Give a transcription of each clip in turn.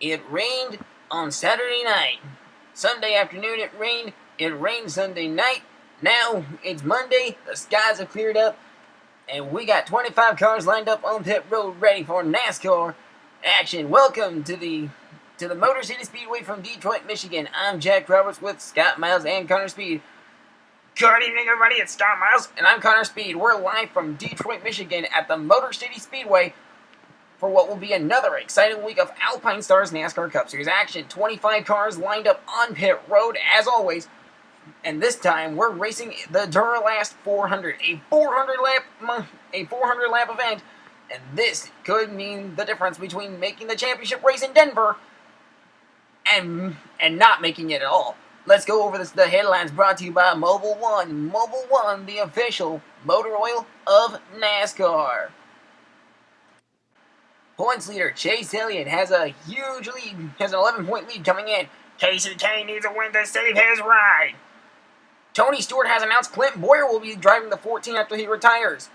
It rained on Saturday night. Sunday afternoon it rained. It rained Sunday night. Now it's Monday. The skies have cleared up. And we got 25 cars lined up on pit road ready for NASCAR action. Welcome to the Motor City Speedway from Detroit, Michigan. I'm Jack Roberts with Scott Miles and Connor Speed. Good evening, everybody. It's Scott Miles, and I'm Connor Speed. We're live from Detroit, Michigan at the Motor City Speedway for what will be another exciting week of Alpinestars NASCAR Cup Series action. 25 cars lined up on pit road, as always. And this time, we're racing the Duralast 400, a 400 lap event. And this could mean the difference between making the championship race in Denver and not making it at all. Let's go over the headlines brought to you by Mobil 1. Mobil 1, the official motor oil of NASCAR. Points leader Chase Elliott has a huge lead, has an 11-point lead coming in. KCK needs a win to save his ride. Tony Stewart has announced Clint Boyer will be driving the 14 after he retires.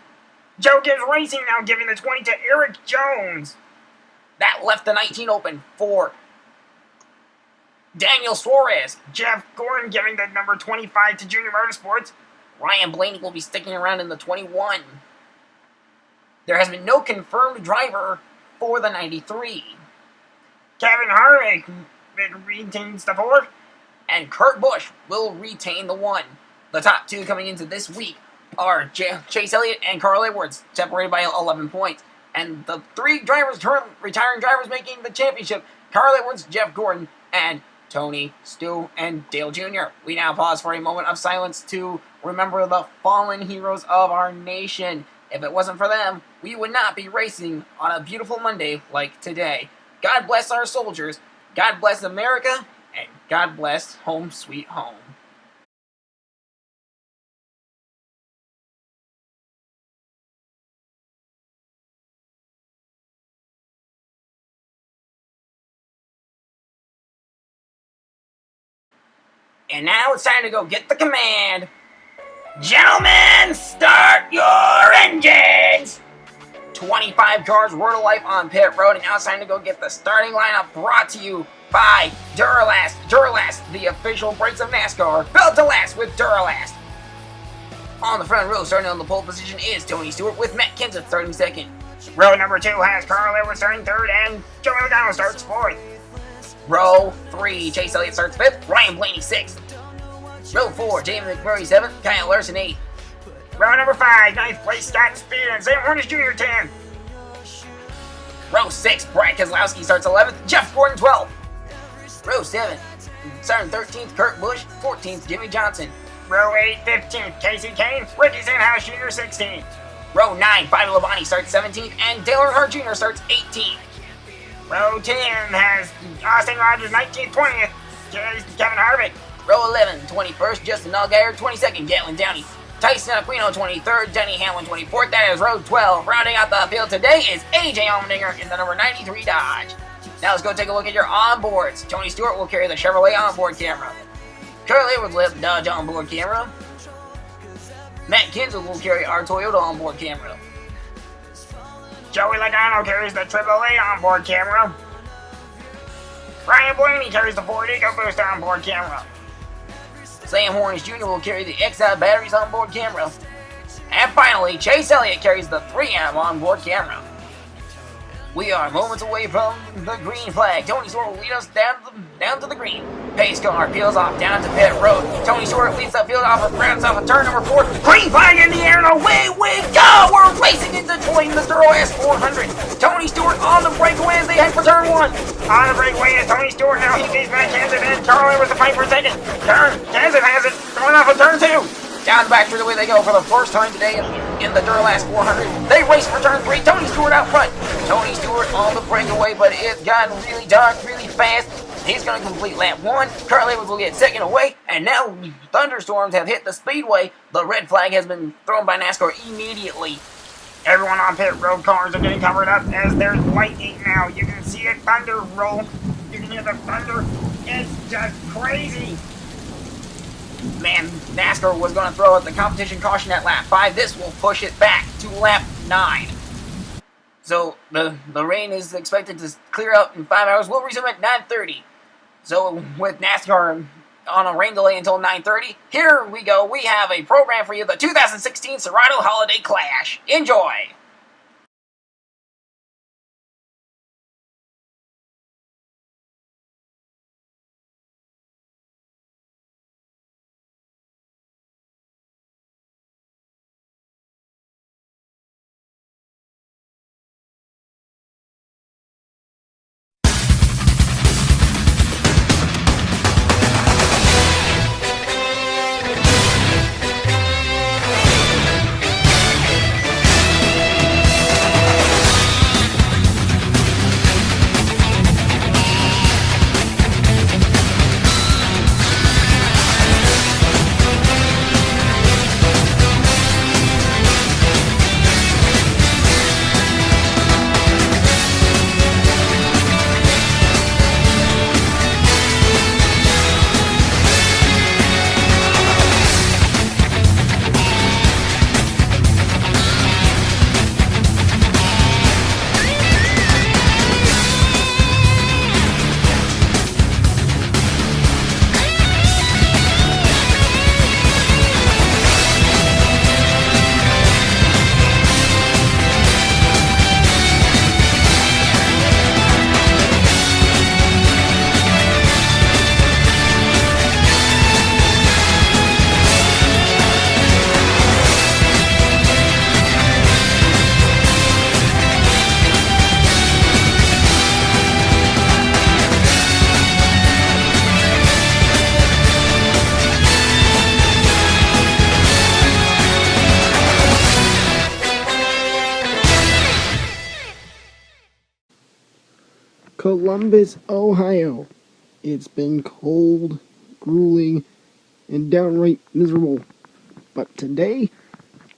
Joe Gibbs Racing now giving the 20 to Eric Jones. That left the 19 open for Daniel Suarez. Jeff Gordon giving the number 25 to Junior Motorsports. Ryan Blaney will be sticking around in the 21. There has been no confirmed driver for the 93. Kevin Harvick retains the 4. And Kurt Busch will retain the 1. The top 2 coming into this week are Chase Elliott and Carl Edwards, separated by 11 points. And the 3 retiring drivers making the championship, Carl Edwards, Jeff Gordon, and Tony, Stu, and Dale Jr. We now pause for a moment of silence to remember the fallen heroes of our nation. If it wasn't for them, we would not be racing on a beautiful Monday like today. God bless our soldiers, God bless America, and God bless home sweet home. And now it's time to go get the command. Gentlemen, start your engines! 25 cars were to life on pit road, and now it's time to go get the starting lineup, brought to you by Duralast. Duralast, the official brakes of NASCAR, built to last with Duralast. On the front row, starting on the pole position, is Tony Stewart with Matt Kenseth starting second. Row number 2 has Carl Edwards starting third, and Joey Logano starts fourth. Row 3, Chase Elliott starts 5th, Ryan Blaney 6th. Row 4, Jamie McMurray 7th, Kyle Larson 8th. Row number 5, 9th place, Scott Speed and Sam Hornish Jr. 10th. Row 6, Brad Keselowski starts 11th, Jeff Gordon 12th. Row 7, starting 13th, Kurt Busch, 14th, Jimmy Johnson. Row 8, 15th, Casey Kane, Ricky Stenhouse Jr. 16th. Row 9, Bobby Labonte starts 17th, and Dale Earnhardt Jr. starts 18th. Row 10 has Austin Rogers 19th, 20th, Kevin Harvick. Row 11, 21st, Justin Allgaier, 22nd, Gatlin Downey. Tyson Aquino, 23rd, Denny Hamlin, 24th. That is row 12. Rounding out the field today is AJ Allmendinger in the number 93 Dodge. Now let's go take a look at your onboards. Tony Stewart will carry the Chevrolet onboard camera. Carl Edwards will have the Dodge onboard camera. Matt Kenseth will carry our Toyota onboard camera. Joey Logano carries the AAA onboard camera. Ryan Blaney carries the Ford EcoBoost onboard camera. Sam Hornish Jr. will carry the XI batteries onboard camera. And finally, Chase Elliott carries the 3M onboard camera. We are moments away from the green flag. Tony Stewart will lead us down to the green. Pace car peels off down to pit road. Tony Stewart leads the field off of turn number 4. Green flag in the air, and away we go! We're racing into Detroit in the Duralast 400. Tony Stewart on the breakaway as they head for turn 1. On the breakaway is Tony Stewart. Now he leads Matt Kenseth and Carl Edwards to fight for second. Kenseth has it, going off of turn 2. Down the back straightaway they go for the first time today in the Duralast 400. They race for turn 3. Tony Stewart out front. Tony Stewart on the breakaway, but it's gotten really dark, really fast. He's going to complete lap 1. Carl Edwards will get second away, and now thunderstorms have hit the speedway. The red flag has been thrown by NASCAR immediately. Everyone on pit road cars are getting covered up as there's lightning now. You can see it thunder roll. You can hear the thunder. It's just crazy. Man, NASCAR was going to throw out the competition caution at lap 5. This will push it back to lap 9. So the rain is expected to clear up in 5 hours. We'll resume at 9:30. So with NASCAR on a rain delay until 9:30, here we go. We have a program for you, the 2016 Serato Holiday Clash. Enjoy! Columbus, Ohio. It's been cold, grueling, and downright miserable. But today,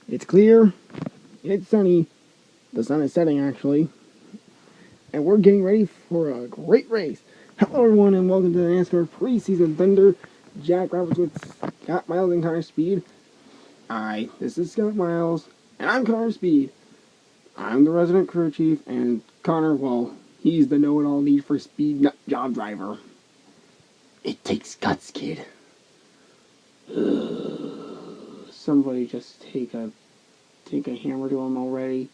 it's clear, it's sunny, the sun is setting actually, and we're getting ready for a great race. Hello everyone and welcome to the NASCAR Preseason Thunder. Jack Roberts with Scott Miles and Connor Speed. This is Scott Miles, and I'm Connor Speed. I'm the resident crew chief, and Connor, well, he's the know-it-all Need for Speed nut job driver. It takes guts, kid. Somebody just take a hammer to him already.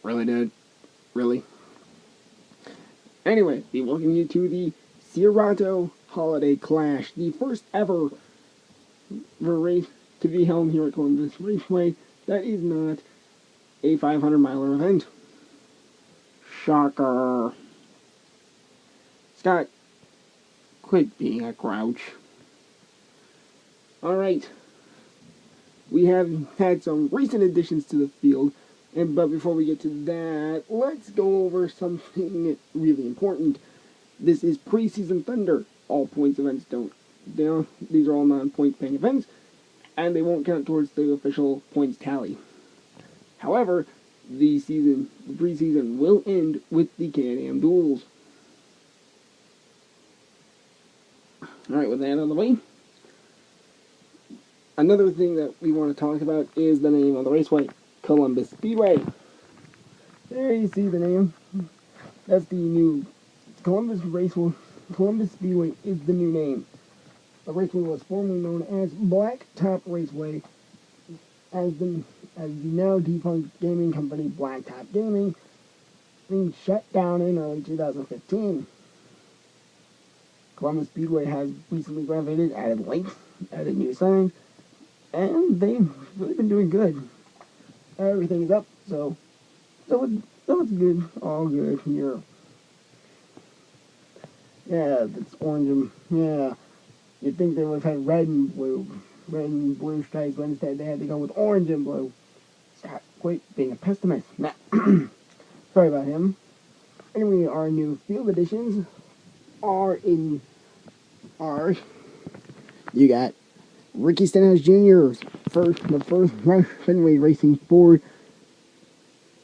Really, dude? Really? Anyway, we welcome you to the Serato Holiday Clash, the first ever race to be held here at Columbus Raceway that is not a 500-miler event. Shocker. Scott, quit being a grouch. Alright. We have had some recent additions to the field, but before we get to that, let's go over something really important. This is Preseason Thunder. All points events these are all non-point paying events, and they won't count towards the official points tally. However, the preseason will end with the Can-Am duels. Alright, with that out of the way, another thing that we want to talk about is the name of the raceway, Columbus Speedway. There you see the name. That's the new Columbus Raceway. Columbus Speedway is the new name. The raceway was formerly known as Blacktop Raceway, as the now defunct gaming company Blacktop Gaming being shut down in early 2015. Columbus Speedway has recently renovated, added lights, added new signs, and they've really been doing good. Everything's up, so it's good, all good here. Yeah, that's orange yeah. You'd think they would have had red and blue stripes, but instead they had to go with orange and blue. Stop, quit being a pessimist. Nah. Sorry about him. Anyway, our new field additions you got Ricky Stenhouse Jr. the first Fenway Racing Ford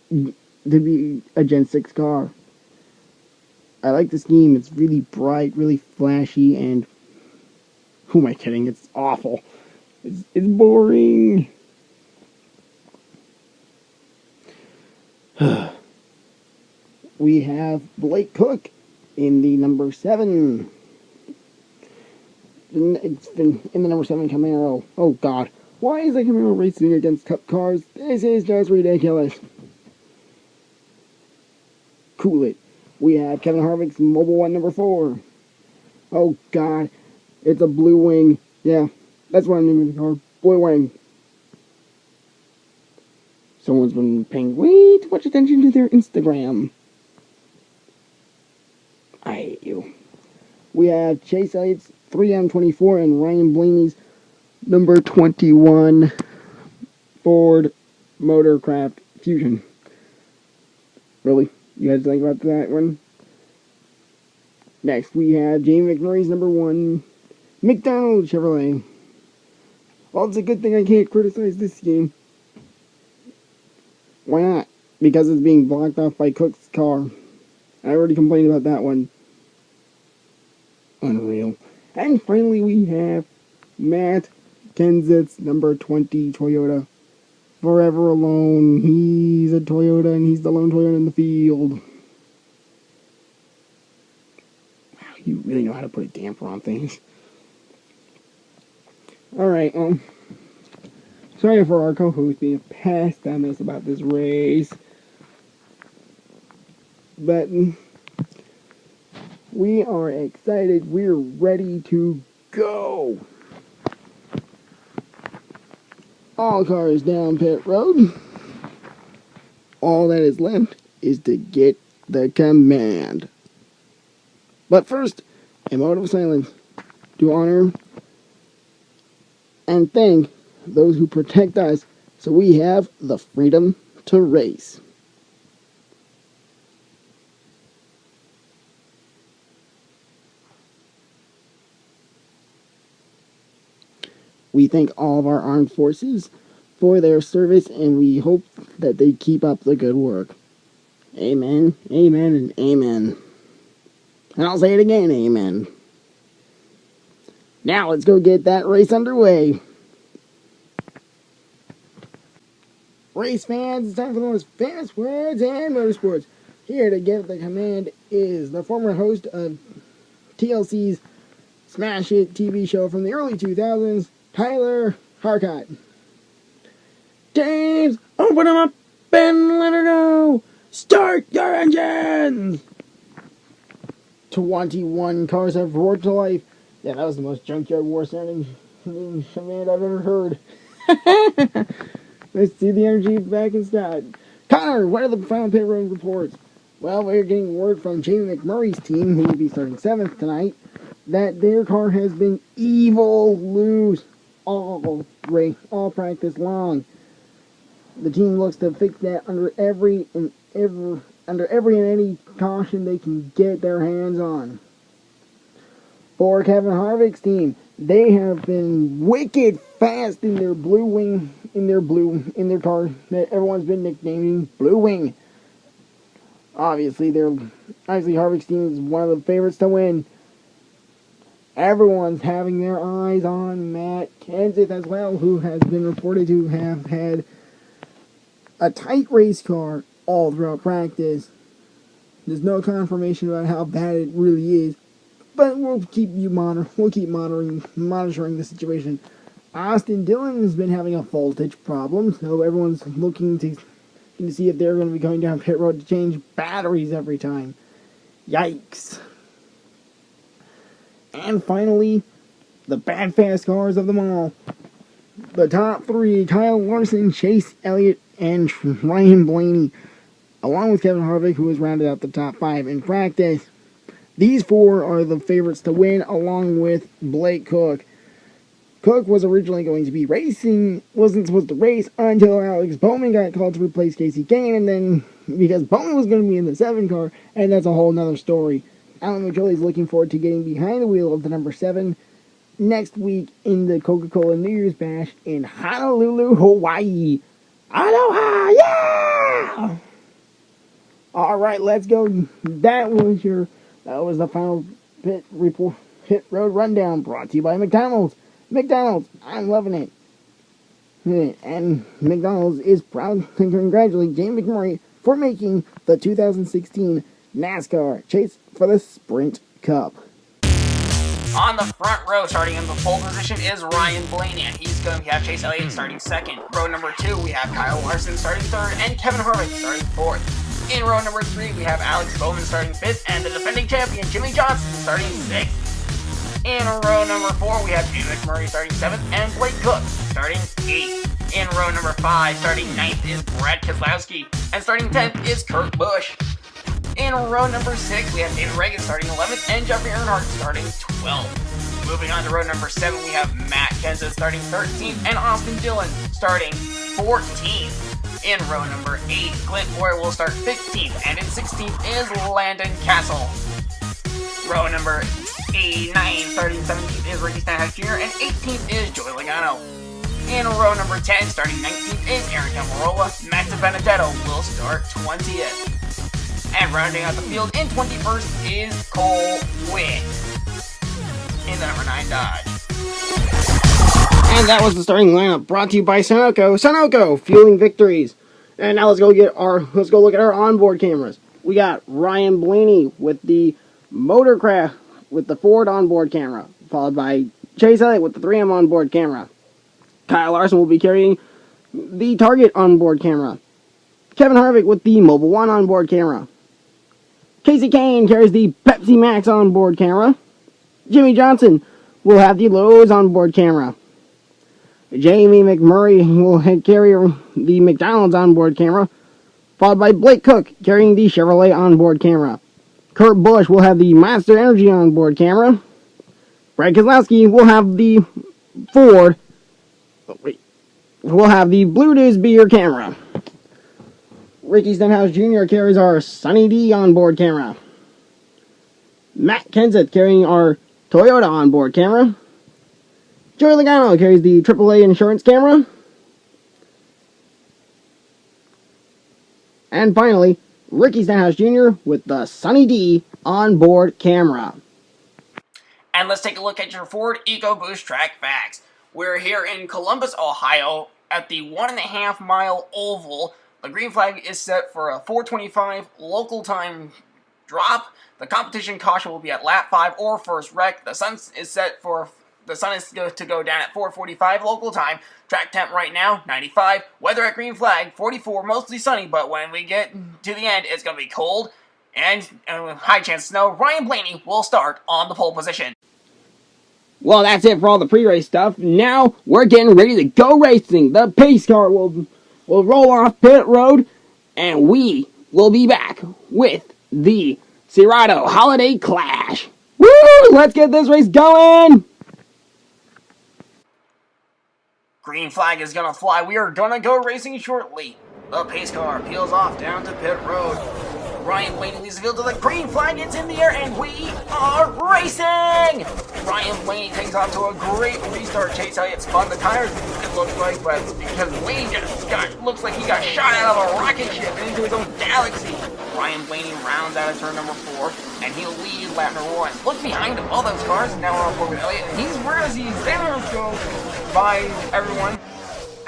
to be a Gen 6 car. I like the scheme. It's really bright, really flashy, and who am I kidding? It's awful. It's boring. We have Blake Cook in the number 7. It's been in the number 7 Camaro. Oh, God. Why is the Camaro racing against Cup cars? This is just ridiculous. Cool it. We have Kevin Harvick's Mobile 1 number 4. Oh, God. It's a Blue Wing. Yeah, that's what I'm naming the car. Blue Wing. Someone's been paying way too much attention to their Instagram. I hate you. We have Chase Elliott's 3M24 and Ryan Blaney's number 21 Ford Motorcraft Fusion. Really? You guys think about that one? Next, we have Jamie McMurray's number 1 McDonald Chevrolet. Well, it's a good thing I can't criticize this game. Why not? Because it's being blocked off by Cook's car. I already complained about that one. Unreal. And finally we have Matt Kenseth's number 20 Toyota. Forever alone. He's a Toyota and he's the lone Toyota in the field. Wow, you really know how to put a damper on things. Alright, sorry for our co-host being a pest on us about this race. But we are excited. We're ready to go. All cars down pit road. All that is left is to get the command. But first, a moment of silence to honor and thank those who protect us so we have the freedom to race. We thank all of our armed forces for their service, and we hope that they keep up the good work. Amen, amen, and amen. And I'll say it again, amen. Now let's go get that race underway. Race fans, it's time for the most famous words in motorsports. Here to get the command is the former host of TLC's Smash It TV show from the early 2000s, Tyler Harcott. James, open them up and let her go. Start your engines. 21 cars have roared to life. Yeah, that was the most junkyard war sounding command I've ever heard. Let's see the energy back in stock. Connor, what are the final pit road reports? Well, we're getting word from Jamie McMurray's team, who will be starting 7th tonight, that their car has been evil loose all practice long. The team looks to fix that under every and any caution they can get their hands on. For Kevin Harvick's team, they have been wicked fast in their blue wing, in their car that everyone's been nicknaming Blue Wing. Obviously Harvick's team is one of the favorites to win. Everyone's having their eyes on Matt Kenseth as well, who has been reported to have had a tight race car all throughout practice. There's no confirmation about how bad it really is, but we'll keep monitoring the situation. Austin Dillon has been having a voltage problem, so everyone's looking to see if they're going to be going down pit road to change batteries every time. Yikes. And finally, the bad fast cars of them all. The top 3, Kyle Larson, Chase Elliott, and Ryan Blaney, along with Kevin Harvick, who has rounded out the top 5 in practice. These 4 are the favorites to win, along with Blake Cook. Cook was originally going to be racing, wasn't supposed to race until Alex Bowman got called to replace KCaoGaming, and then because Bowman was going to be in the 7 car, and that's a whole nother story. Alan McCully is looking forward to getting behind the wheel of the number 7 next week in the Coca-Cola New Year's Bash in Honolulu, Hawaii. Aloha, yeah! Alright, let's go. That was the final pit road rundown brought to you by McDonald's. McDonald's, I'm loving it. And McDonald's is proud to congratulate Jamie McMurray for making the 2016 NASCAR Chase for the Sprint Cup. On the front row, starting in the pole position, is Ryan Blaney, and he's going to have Chase Elliott starting second. Row number 2, we have Kyle Larson starting third, and Kevin Harvick starting fourth. In row number 3, we have Alex Bowman starting fifth, and the defending champion, Jimmy Johnson, starting sixth. In row number 4, we have Jamie McMurray starting 7th, and Blake Cook starting 8th. In row number 5, starting 9th is Brad Keselowski, and starting 10th is Kurt Busch. In row number 6, we have David Reagan starting 11th, and Jeffrey Earnhardt starting 12th. Moving on to row number 7, we have Matt Kenseth starting 13th, and Austin Dillon starting 14th. In row number 8, Clint Boyer will start 15th, and in 16th is Landon Castle. Row number 9, starting 17th is Ricky Stenhouse Jr., and 18th is Joey Logano. In row number 10, starting 19th is Aaron Camerola. Max Benedetto will start 20th. And rounding out the field in 21st is Cole Witt in the number 9 Dodge. And that was the starting lineup brought to you by Sunoco. Sunoco, fueling victories. And now let's go look at our onboard cameras. We got Ryan Blaney with the Motorcraft with the Ford onboard camera, followed by Chase Elliott with the 3M onboard camera. Kyle Larson will be carrying the Target onboard camera. Kevin Harvick with the Mobil 1 onboard camera. Casey Kane carries the Pepsi Max onboard camera. Jimmy Johnson will have the Lowe's onboard camera. Jamie McMurray will carry the McDonald's onboard camera, followed by Blake Cook carrying the Chevrolet onboard camera. Kurt Busch will have the Monster Energy onboard camera. Brad Keselowski will have the Ford. We'll have the Blue News Beer camera. Ricky Stenhouse Jr. carries our Sunny D onboard camera. Matt Kenseth carrying our Toyota onboard camera. Joey Logano carries the AAA insurance camera. And finally, Ricky Stenhouse Jr. with the Sunny D onboard camera. And let's take a look at your Ford EcoBoost track facts. We're here in Columbus, Ohio, at the 1.5 mile oval. The green flag is set for a 4:25 local time drop. The competition caution will be at lap 5 or first wreck. The sun is to go down at 4:45 local time. Track temp right now, 95. Weather at green flag, 44, mostly sunny, but when we get to the end, it's going to be cold and high chance of snow. Ryan Blaney will start on the pole position. Well, that's it for all the pre-race stuff. Now, we're getting ready to go racing. The pace car will roll off pit road, and we will be back with the Serato Holiday Clash. Woo! Let's get this race going! Green flag is going to fly. We are going to go racing shortly. The pace car peels off down to pit road. Ryan Blaney leads the field to the green flag. It's in the air, and we are racing! Ryan Blaney takes off to a great restart. Chase Elliott spun the tires, it looks like, but because Blaney looks like he got shot out of a rocket ship into his own galaxy. Ryan Blaney rounds out of turn number 4, and he'll lead lap number 1. Look behind him, all those cars, and now we're on board with Elliott, and where does he Stenhouse go by everyone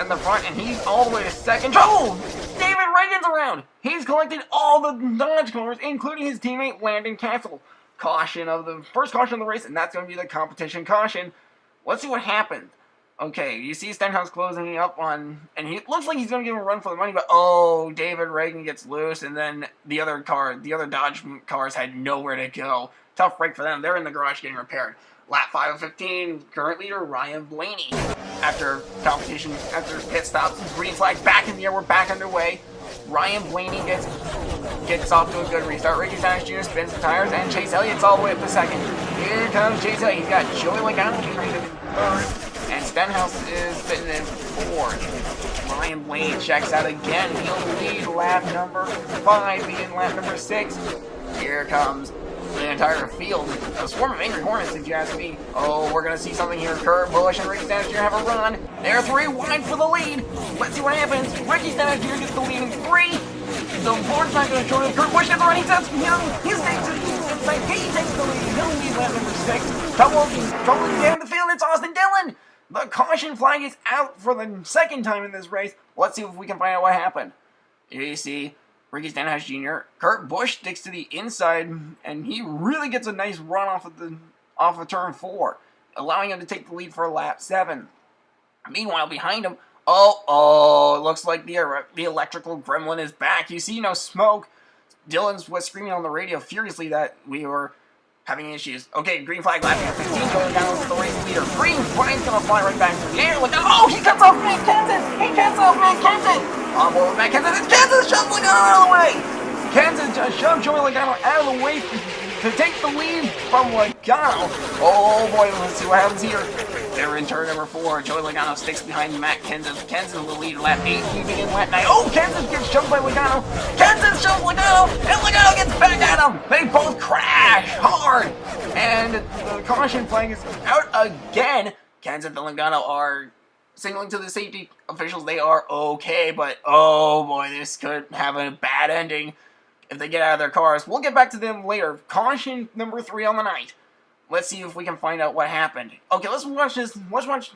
in the front, and he's all the way to second. Oh! David Reagan's around! He's collected all the Dodge cars, including his teammate Landon Castle. First caution of the race, and that's going to be the competition caution. Let's see what happens. Okay, you see Stenhouse closing up on, and he looks like he's going to give him a run for the money, but David Reagan gets loose, and then the other Dodge cars had nowhere to go. Tough break for them. They're in the garage getting repaired. Lap 5 of 15, current leader Ryan Blaney. After pit stops, green flag back in the air, we're back underway. Ryan Blaney gets off to a good restart. Ricky Stenhouse Jr. spins the tires, and Chase Elliott's all the way up to second. Here comes Chase Elliott. He's got Joey Logano behind him in third, and Stenhouse is sitting in fourth. Ryan Blaney checks out again. He'll lead lap number 5, being lap number 6. Here comes the entire field. A swarm of angry hornets, if you ask me. We're going to see something here. Kurt Busch and Ricky Stenhouse Jr. have a run. They're 3 wide for the lead. Let's see what happens. Ricky Stenhouse Jr. gets the lead in 3. The board's not going to short him. Kurt Busch gets the run. He takes the lead. He'll lead lap number 6. Trouble down the field. It's Austin Dillon. The caution flag is out for the second time in this race. Let's see if we can find out what happened. Here you see Ricky Stenhouse Jr. Kurt Busch sticks to the inside, and he really gets a nice run off of turn 4, allowing him to take the lead for lap 7. Meanwhile, behind him, it looks like the electrical gremlin is back. You see no smoke. Dillon was screaming on the radio furiously that we were having issues. Okay, green flag lap 15 going down with the race leader. Green flag's gonna fly right back to the air. Look out! He cuts off Matt Kenseth! He cuts off Matt Kenseth! On board with Matt Kenseth, and Kenseth shoves Logano out of the way! Kenseth just shoved Joey Logano out of the way to take the lead from Logano. Oh boy, let's see what happens here. They're in turn number 4. Joey Logano sticks behind Matt Kenseth. Kenseth will lead lap 8, leaving in lap 9. Oh, Kenseth gets shoved by Logano. Kenseth shoves Logano, and Logano gets back at him. They both crash hard, and the caution flag is out again. Kenseth and Logano are signaling to the safety officials they are okay, but oh boy, this could have a bad ending if they get out of their cars. We'll get back to them later. Caution number 3 on the night. Let's see if we can find out what happened. Okay, let's watch this. Let's watch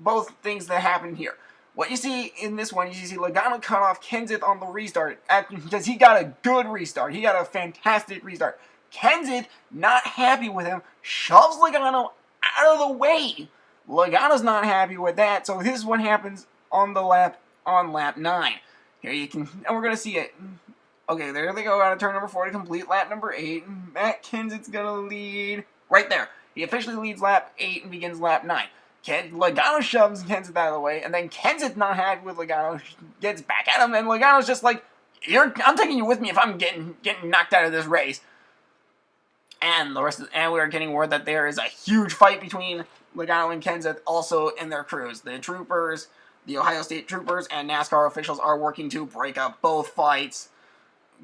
both things that happened here. What you see in this one, you see Logano cut off Kenseth on the restart because he got a good restart. He got a fantastic restart. Kenseth, not happy with him, shoves Logano out of the way. Logano's not happy with that, so this is what happens on lap 9. Here you can, and we're gonna see it. Okay, there they go out of turn number 4 to complete lap number 8. Matt Kenseth's gonna lead. Right there. He officially leads lap 8 and begins lap 9. Logano shoves Kenseth out of the way, and then Kenseth, not happy with Logano, gets back at him, and Logano's just like, I'm taking you with me if I'm getting knocked out of this race. And we're getting word that there is a huge fight between Logano and Kenseth also in their crews. The troopers, the Ohio State troopers, and NASCAR officials are working to break up both fights.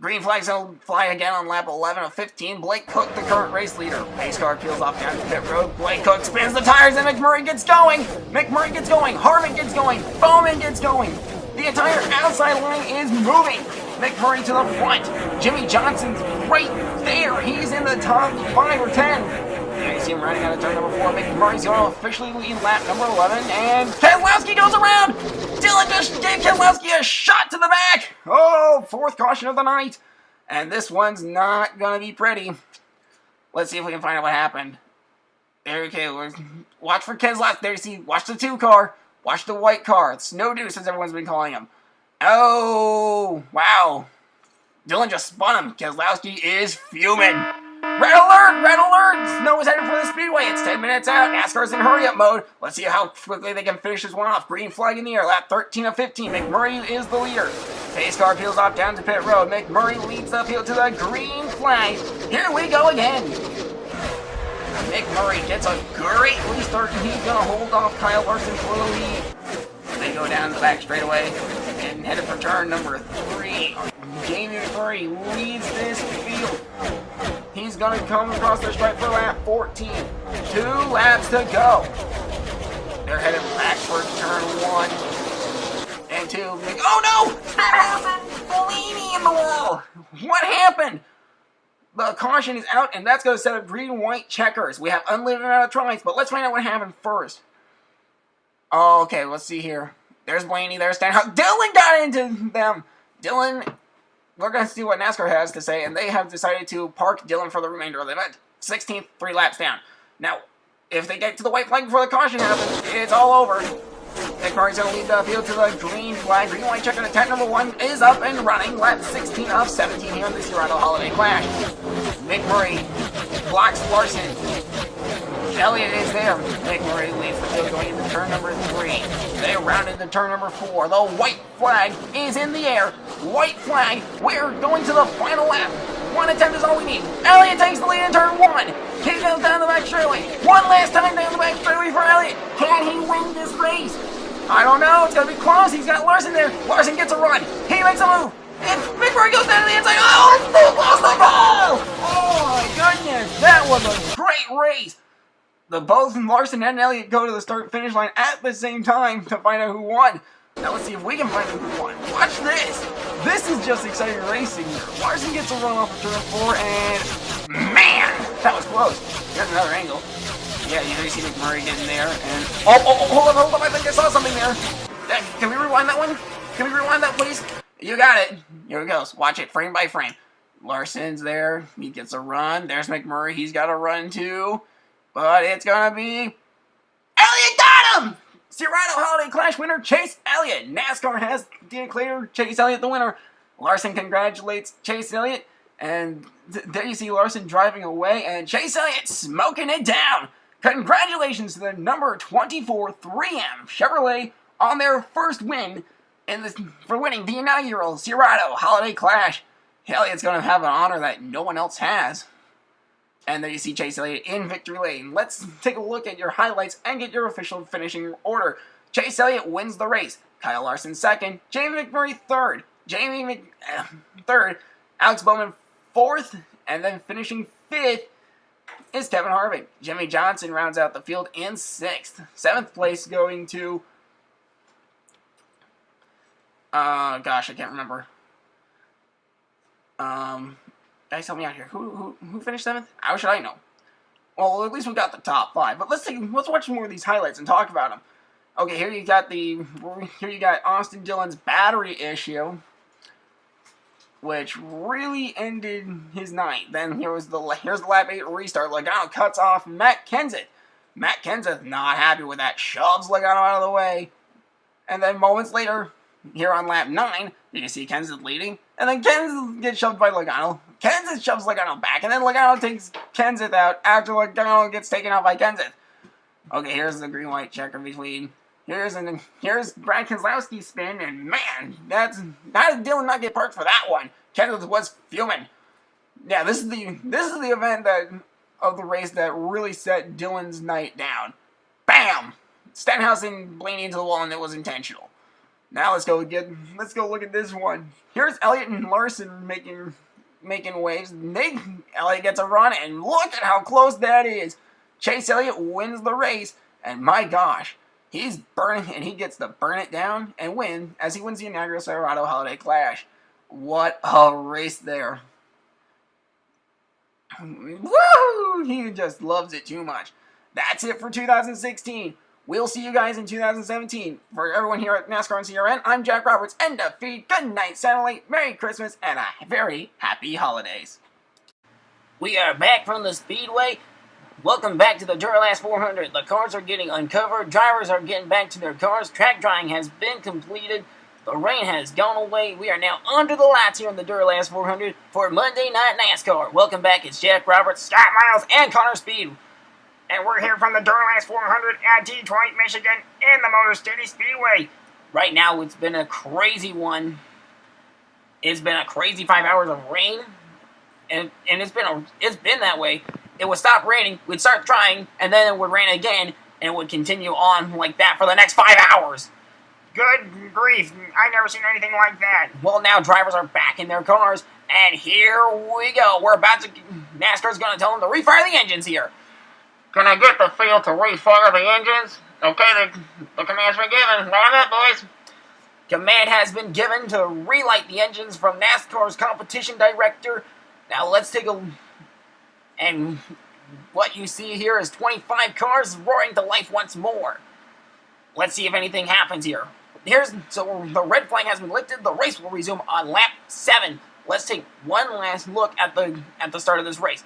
Green flag's gonna fly again on lap 11 of 15. Blake Cook, the current race leader. Pace car peels off down the pit road. Blake Cook spins the tires and McMurray gets going. McMurray gets going. Harvick gets going. Bowman gets going. The entire outside line is moving. McMurray to the front. Jimmy Johnson's right there. He's in the top 5 or 10. There you see him running out of turn number 4. McMurray's going to officially lead lap number 11. And Keselowski goes around. Dillon just gave Keselowski a shot to the back. Oh, 4th caution of the night. And this one's not going to be pretty. Let's see if we can find out what happened. There, okay, watch for Keselowski. There you see, watch the 2 car. Watch the white car. Snow Deuce, as everyone's been calling him. Oh, wow. Dillon just spun him. Keselowski is fuming. Red alert! Red alert! Snow is headed for the speedway. It's 10 minutes out. NASCAR's in hurry-up mode. Let's see how quickly they can finish this one off. Green flag in the air. Lap 13 of 15. McMurray is the leader. Pace car peels off down to pit road. McMurray leads uphill to the green flag. Here we go again. McMurray gets a great restart, and he's going to hold off Kyle Larson for the lead. They go down the back straightaway and headed for turn number 3. Jamie McMurray leads this field. He's going to come across the stripe for lap 14. 2 laps to go. They're headed back for turn 1 and 2. Oh no! Bellini in the wall! What happened? The caution is out, and that's going to set up green-white checkers. We have unlimited amount of tries, but let's find out what happened first. Okay, let's see here. There's Blaney, there's Stenhouse. Dillon got into them. Dillon, we're going to see what NASCAR has to say, and they have decided to park Dillon for the remainder of the event. 16th, 3 laps down. Now, if they get to the white flag before the caution happens, it's all over. McMurray's going to lead the field to the green flag. Green-white checker attack number 1 is up and running. Lap 16 of 17 here in the Serato Holiday Clash. McMurray blocks Larson. Elliott is there. McMurray leads the field going into turn number 3. They round into turn number 4. The white flag is in the air. White flag. We're going to the final lap. 1 attempt is all we need. Elliott takes the lead in turn 1. He goes down the back straightaway. One last time down the back straightaway for Elliott. Can he win this race? I don't know. It's going to be close. He's got Larson there. Larson gets a run. He makes a move. And McMurray goes down to the inside. Oh, he lost the ball! Oh, my goodness. That was a great race. Both Larson and Elliott go to the start-finish line at the same time to find out who won. Now let's see if we can find out who won. Watch this. This is just exciting racing. Larson gets a run off of turn 4, and man, that was close. Here's another angle. Yeah, you see McMurray getting there, and hold up, I think I saw something there. Can we rewind that one? Can we rewind that, please? You got it. Here it goes. Watch it frame by frame. Larson's there. He gets a run. There's McMurray. He's got a run too. But it's going to be... Elliott got him! Serato Holiday Clash winner, Chase Elliott. NASCAR has declared Chase Elliott the winner. Larson congratulates Chase Elliott. And there you see Larson driving away. And Chase Elliott smoking it down. Congratulations to the number 24 3M Chevrolet on their first win for winning the inaugural Serato Holiday Clash. Elliott's going to have an honor that no one else has. And there you see Chase Elliott in victory lane. Let's take a look at your highlights and get your official finishing order. Chase Elliott wins the race. Kyle Larson second. Jamie McMurray third. Third. Alex Bowman fourth. And then finishing fifth is Kevin Harvick. Jimmy Johnson rounds out the field in sixth. Seventh place going to... gosh, I can't remember. Guys, help me out here. Who finished seventh? How should I know? Well, at least we got the top five. But let's watch more of these highlights and talk about them. Okay, here you got Austin Dillon's battery issue, which really ended his night. Then here's the lap 8 restart. Logano cuts off Matt Kenseth. Matt Kenseth not happy with that. Shoves Logano out of the way. And then moments later, here on lap 9, you can see Kenseth leading. And then Kenseth gets shoved by Logano. Kenseth shoves Logano back. And then Logano takes Kenseth out after Logano gets taken out by Kenseth. Okay, here's the green-white checker between... Here's Brad Keselowski's spin. And man, how did Dillon not get parked for that one? Kenseth was fuming. Yeah, this is the event of the race that really set Dillon's night down. Bam! Stenhouse and Blaney into the wall, and it was intentional. Now let's go look at this one. Here's Elliott and Larson making waves. Elliott gets a run, and look at how close that is. Chase Elliott wins the race, and my gosh, he's burning, and he gets to burn it down and win as he wins the inaugural Serato Holiday Clash. What a race there. Woo! He just loves it too much. That's it for 2016. We'll see you guys in 2017. For everyone here at NASCAR and CRN, I'm Jack Roberts. End of feed. Good night, satellite. Merry Christmas and a very happy holidays. We are back from the Speedway. Welcome back to the Duralast 400. The cars are getting uncovered. Drivers are getting back to their cars. Track drying has been completed. The rain has gone away. We are now under the lights here on the Duralast 400 for Monday Night NASCAR. Welcome back. It's Jack Roberts, Scott Miles, and Connor Speed. And we're here from the Duralast 400 at Detroit, Michigan, in the Motor City Speedway. Right now, it's been a crazy one. It's been a crazy 5 hours of rain, and it's been that way. It would stop raining, we'd start drying, and then it would rain again, and it would continue on like that for the next 5 hours. Good grief, I've never seen anything like that. Well, now drivers are back in their cars, and here we go. NASCAR's going to tell them to refire the engines here. Can I get the field to refire the engines? Okay, the command's been given. Let 'em up, boys. Command has been given to relight the engines from NASCAR's competition director. Now let's take a... And what you see here is 25 cars roaring to life once more. Let's see if anything happens here. So the red flag has been lifted. The race will resume on lap 7. Let's take one last look at the start of this race.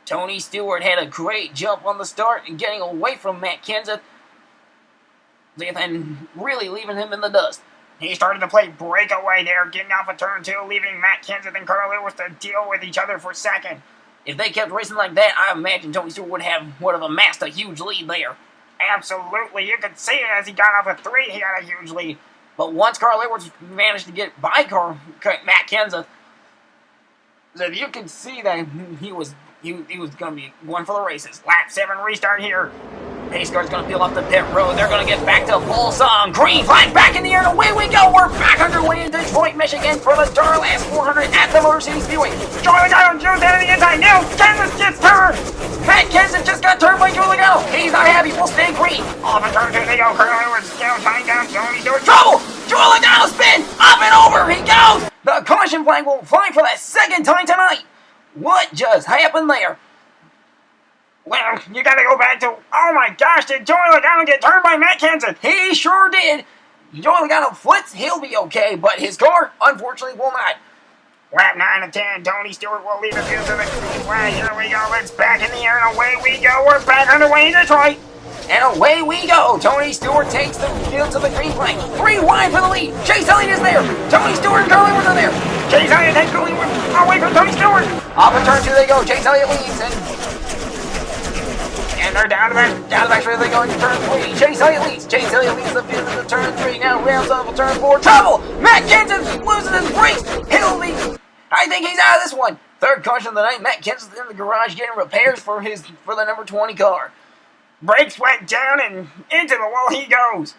Tony Stewart had a great jump on the start and getting away from Matt Kenseth and really leaving him in the dust. He started to play breakaway there, getting off of turn 2, leaving Matt Kenseth and Carl Lewis to deal with each other for second. If they kept racing like that, I imagine Tony Stewart would have amassed a huge lead there. Absolutely, you could see it as he got off of 3, he had a huge lead. But once Carl Edwards managed to get by Matt Kenseth, you can see that he was going to be one for the races. Lap 7 restart here. Pace car's going to peel off the pit road. They're going to get back to full song. Green flag back in the air, and away we go. We're back underway in Detroit, Michigan for the Duralast 400 at the Motor City Speedway. Joey Logano juice out of the inside. Now Kenseth gets turned. Matt Kenseth just got turned by Joey Logano. He's not happy. We'll stay green. Off of turn 2 they go. Carl Edwards down, tying down Tony Stewart. Trouble! Joey Logano spin! Up and over he goes! The caution flag will fly for the second time tonight. What just happened there? Well, you gotta go back to, oh my gosh, did Joey Logano get turned by Matt Kenseth? He sure did. Joey Logano flips, he'll be okay, but his car, unfortunately, will not. Lap 9 of 10, Tony Stewart will lead the field to the green flag. Here we go, it's back in the air, and away we go. We're back underway in Detroit. And away we go. Tony Stewart takes the field to the green flag. 3 wide for the lead. Chase Elliott is there. Tony Stewart and Carl Edwards are there. Chase Elliott takes the lead away from Tony Stewart. Off of turn 2 they go. Chase Elliott leads, and they're down the back straight. They go into turn 3. Chase Elliott leads. Chase Elliott leads the field into turn 3. Now rounds off of turn 4. Trouble! Matt Kenseth loses his brakes. He'll be... I think he's out of this one. Third caution of the night. Matt Kenseth in the garage getting repairs for the number 20 car. Brakes went down and into the wall he goes.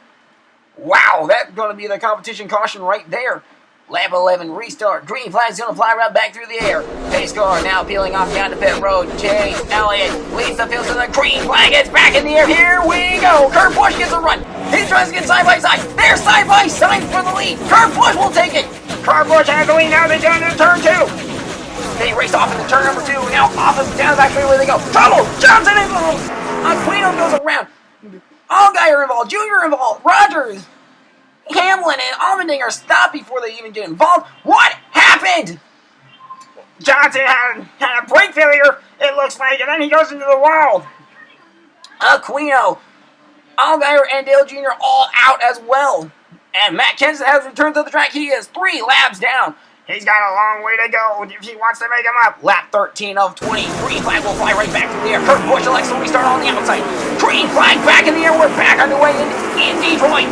Wow, that's going to be the competition caution right there. Lap 11 restart. Green flag's going to fly right back through the air. Pace car now peeling off down to pit road. Chase Elliott leads the field to the green flag. It's back in the air. Here we go. Kurt Busch gets a run. He tries to get side by side. They're side by side for the lead. Kurt Busch will take it. Kurt Busch has the lead now. They're down to turn 2. They race off into turn number 2. Now off of down the back straightaway they go. Trouble! Johnson involved. Aquino goes around. Allgiaer involved. Junior involved. Rogers, Hamlin, and Allmendinger stop before they even get involved. What happened? Johnson had a brake failure, it looks like, and then he goes into the wall. Aquino, Allgaier, and Dale Jr. all out as well. And Matt Kenseth has returned to the track. He is 3 laps down. He's got a long way to go if he wants to make him up. Lap 13 of 20. Green flag will fly right back through the air. Kurt Busch elects to restart on the outside. Green flag back in the air. We're back underway in Detroit.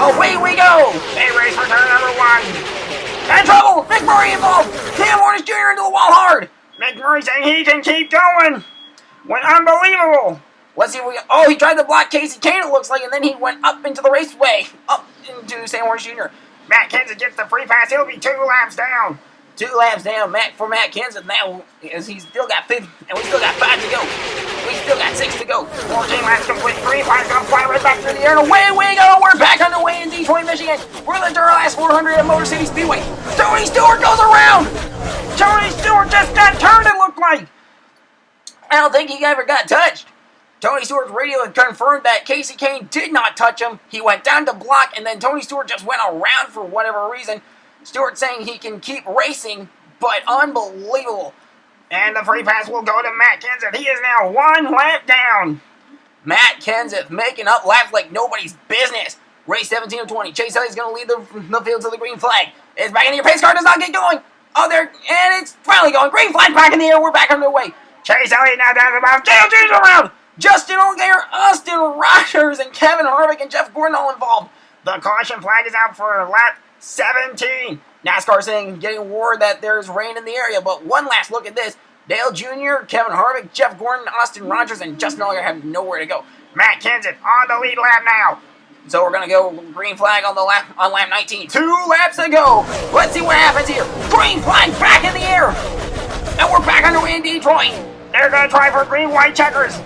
Away we go. They race for turn number 1. And trouble. McMurray involved. Cam Hornish Jr. into the wall hard. McMurray saying he can keep going. Went unbelievable. Let's see if we... Oh, he tried to block KCaoGaming, it looks like, and then he went up into the raceway. Up into Sam Hornish Jr. Matt Kenseth gets the free pass. He'll be 2 laps down. 2 laps down for Matt Kenseth now, as he's still got 5, and we still got 5 to go. We still got 6 to go. 14 laps complete. Green flag's gonna fly right back through the air. And away we go. We're back underway in Detroit, Michigan. We're the Duralast 400 at Motor City Speedway. Tony Stewart goes around. Tony Stewart just got turned, it looked like. I don't think he ever got touched. Tony Stewart's radio had confirmed that KCaoGaming did not touch him. He went down to block, and then Tony Stewart just went around for whatever reason. Stewart saying he can keep racing, but unbelievable. And the free pass will go to Matt Kenseth. He is now 1 lap down. Matt Kenseth making up laps like nobody's business. Race 17 of 20. Chase Elliott's going to lead the field to the green flag. It's back in the air. Pace car does not get going. Oh, there, and it's finally going. Green flag back in the air. We're back underway. Chase Elliott now down to the bottom. JLG's around. Justin Allgaier, Austin Rogers, and Kevin Harvick and Jeff Gordon all involved. The caution flag is out for lap 17. NASCAR saying, getting word that there's rain in the area, but one last look at this. Dale Jr., Kevin Harvick, Jeff Gordon, Austin Rogers, and Justin Allgaier have nowhere to go. Matt Kenseth on the lead lap now. So we're going to go green flag on lap 19. 2 laps to go. Let's see what happens here. Green flag back in the air. And we're back underway in Detroit. They're going to try for green-white checkers.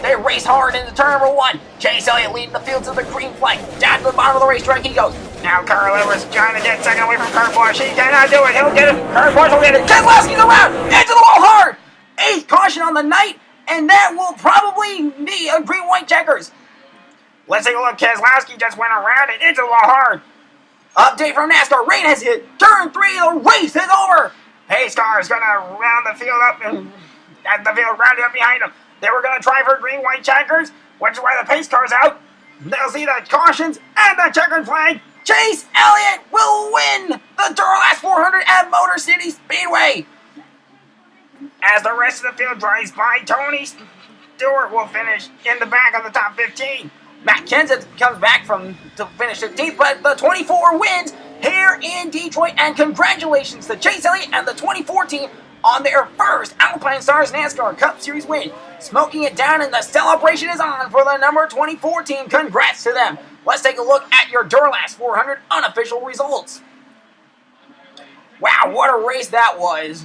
They race hard into turn number 1. Chase Elliott leading the field to the green flag. Down to the bottom of the racetrack he goes. Now Carl Edwards trying to get second away from Kurt Busch. He cannot do it. He'll get it. Kurt Busch will get it. Keselowski's around. Into the wall hard. 8th caution on the night. And that will probably be a green-white checkers. Let's take a look. Keselowski just went around it into the wall hard. Update from NASCAR. Rain has hit. Turn 3. The race is over. Pace car is going to round the field up and at the field rounded up behind him. They were going to try for green-white checkers, which is why the pace car's out. They'll see the cautions and the checkered flag. Chase Elliott will win the Duralast 400 at Motor City Speedway. As the rest of the field drives by, Tony Stewart will finish in the back of the top 15. Matt Kenseth comes back to finish 15th, but the 24 wins here in Detroit. And congratulations to Chase Elliott and the 2014 on their first Alpinestars NASCAR Cup Series win. Smoking it down, and the celebration is on for the number 2014. Congrats to them. Let's take a look at your Duralast 400 unofficial results. Wow, what a race that was.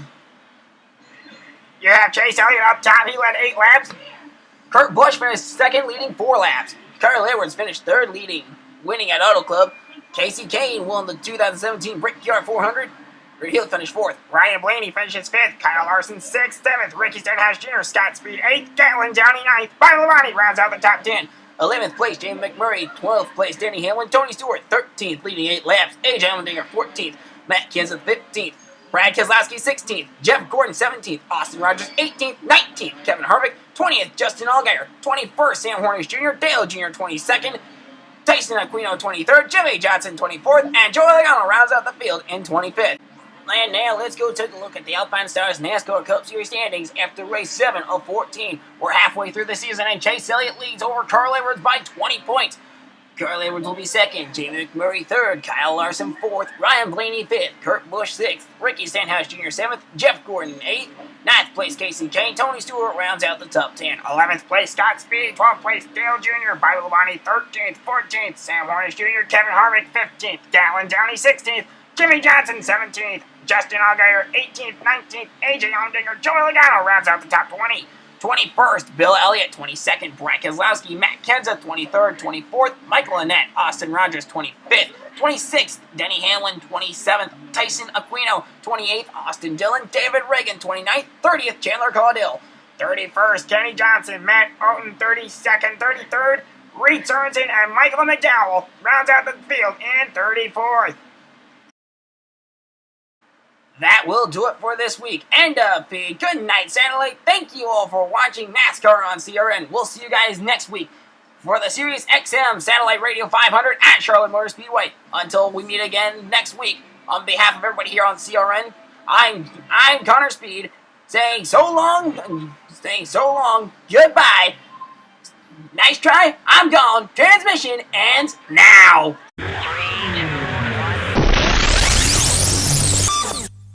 You have Chase Elliott up top. He led 8 laps. Kurt Busch finished 2nd, leading 4 laps. Carl Edwards finished 3rd, winning at Auto Club. KCaoGaming won the 2017 Brickyard 400. Ricky Hill finished 4th. Ryan Blaney finishes 5th. Kyle Larson 6th. 7th. Ricky Stenhouse Jr. Scott Speed 8th. Gatlin Downey 9th. Bobby Labonte rounds out the top 10. 11th place, Jamie McMurray. 12th place, Denny Hamlin. Tony Stewart, 13th, leading 8 laps. AJ Allmendinger, 14th. Matt Kenseth, 15th. Brad Keselowski, 16th. Jeff Gordon, 17th. Austin Rogers, 18th. 19th, Kevin Harvick. 20th, Justin Allgaier. 21st, Sam Hornish Jr. Dale Jr., 22nd. Tyson Aquino, 23rd. Jimmy Johnson, 24th. And Joey Logano rounds out the field in 25th. And now let's go take a look at the Alpinestars NASCAR Cup Series standings after race 7 of 14. We're halfway through the season and Chase Elliott leads over Carl Edwards by 20 points. Carl Edwards will be 2nd, Jamie McMurray 3rd, Kyle Larson 4th, Ryan Blaney 5th, Kurt Busch 6th, Ricky Stenhouse Jr. 7th, Jeff Gordon 8th, 9th place Casey Kane, Tony Stewart rounds out the top 10. 11th place, Scott Speed. 12th place, Dale Jr. Bible Bonnie, 13th. 14th, Sam Hornish Jr. Kevin Harvick, 15th. Gatlin Downey, 16th. Jimmy Johnson, 17th. Justin Allgaier, 18th. 19th, AJ Allmendinger. Joey Logano rounds out the top 20. 21st, Bill Elliott. 22nd, Brad Keselowski. Matt Kenseth, 23rd. 24th, Michael Annett. Austin Rogers, 25th. 26th, Denny Hamlin. 27th, Tyson Aquino. 28th, Austin Dillon. David Reagan, 29th. 30th, Chandler Caudill. 31st, Kenny Johnson. Matt Otten, 32nd. 33rd, Reed Sorensen and Michael McDowell rounds out the field in 34th. That will do it for this week. End of feed. Good night, Satellite. Thank you all for watching NASCAR on CRN. We'll see you guys next week for the Sirius XM Satellite Radio 500 at Charlotte Motor Speedway. Until we meet again next week, on behalf of everybody here on CRN, I'm Connor Speed, saying so long, goodbye. Nice try, I'm gone. Transmission ends now. 3, 2,